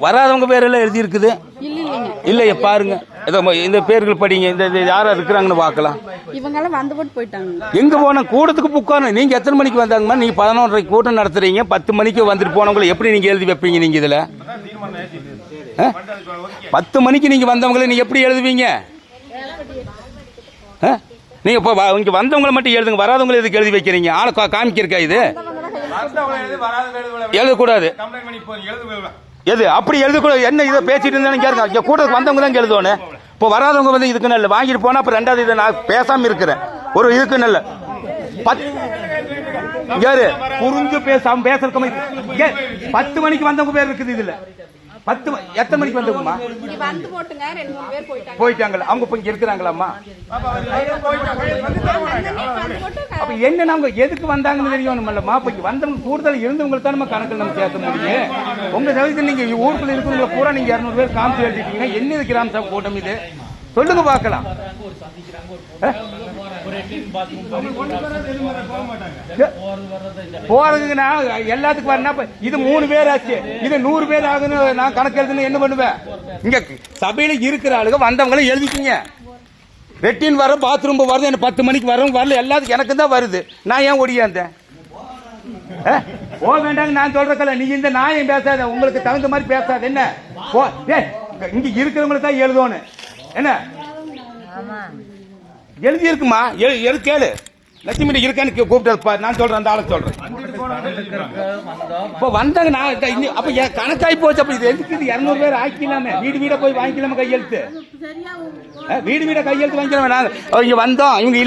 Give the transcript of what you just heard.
வராதவங்க பேரெல்லாம் எழுதி இருக்குது இல்லையா? பாருங்க இந்த பேர்கள் படிங்க. இந்த யாரா இருக்கிறாங்கன்னு பார்க்கலாம். இவங்கெல்லாம் வந்து போட்டு போயிட்டாங்க. எங்க போன கூட்டத்துக்கு புக்கான நீங்க எத்தனை மணிக்கு வந்தாங்கம்மா? நீங்க 11:30 கூட்டம் நடத்துறீங்க. 10 மணிக்கு வந்துட்டு போனவங்களை எப்படி நீங்க எழுதி வைப்பீங்க? நீங்க இதுல 10 மணிக்கு நீங்க வந்தவங்களை நீங்க எப்படி எழுதுவீங்க? நீங்க இப்போ இங்க வந்தவங்களை மட்டும் எழுதுங்க, வராதவங்களை எதுக்கு எழுதி வைக்கிறீங்க? ஆளை காமிக்கிறக்கா இது? எழுதக்கூடாது. எது அப்படி எழுதக்கூடாது? என்ன இதை பேசிட்டு இருந்தாலும் கேட்க கூட்டத்துக்கு வந்தவங்க தான் எழுதணும். இப்போ வராதவங்க வந்து இதுக்கு நல்ல வாங்கிட்டு போனா அப்புறம் ரெண்டாவது இதை நான் பேசாம இருக்கிறேன். ஒரு இதுக்கு நல்ல யாரு புரிஞ்சு பேசாம பேசுறதுக்கு 10 மணிக்கு வந்தவங்க பேர் இருக்குது இதுல. 10 எத்தனை மணிக்கு வந்தவங்கம்மா? போயிட்டாங்களா? அவங்க இப்ப இங்க இருக்கிறாங்களாம்மா? அப்ப என்ன அவங்க எதுக்கு வந்தாங்கன்னு தெரியணும்லம்மா. இப்ப வந்தவங்க கூடுதல் இருந்தவங்களுக்கு தான் நம்ம கணக்கில் நம்ம சேர்த்த முடியும். உங்க தவிர்த்து நீங்க ஊருக்குள்ள இருக்கிறவங்களை பூரா நீங்க 200 பேர் காமிச்சு எழுதிட்டீங்கன்னா என்ன இது கிராம சபை கூட்டம் இது? சொல்லுங்க பார்க்கலாம். போறதுக்குன்னா எல்லாத்துக்கும் வரணும். இது 3 பேர் ஆச்சு, இது 100 பேர் ஆகுன்னு நான் கணக்கு எழுதுன்னு என்ன பண்ணுவேன்? இங்க சபையில இருக்கிற ஆளுங்க வந்தவங்களும் எழுதிக்கிங்க. ரெட்டின் வர பாத்ரூம் வருது, எனக்கு 10 மணிக்கு வரவும் வரல, எல்லாத்துக்கும் எனக்கு தான் வருது. நான் ஏன் ஒடியாந்தேன்? போக வேண்டாங்க நான் சொல்றக்கல. நீ இந்த நாயம் பேசாத, உங்களுக்கு தகுந்த மாதிரி பேசாத. என்ன இங்க இருக்கிறவங்களுக்கு தான் எழுதணும். என்ன எழுதி இருக்குமா? கேளு. லட்சுமி இருக்கான்னு கூப்பிட்டு நான் சொல்றேன். அந்த ஆளை சொல்றேன். இப்போ வந்தாங்க நான் அப்ப கணக்காய் போச்சு. அப்ப இது எதுக்கு? 200 பேர் ஆக்கிக்கலாமே. வீடு வீட போய் வாங்கிக்கலாமே கையெழுத்து. வீடு வீட கையெழுத்து வாங்கிக்கலாமே. நாங்க இங்க வந்தோம், இவங்க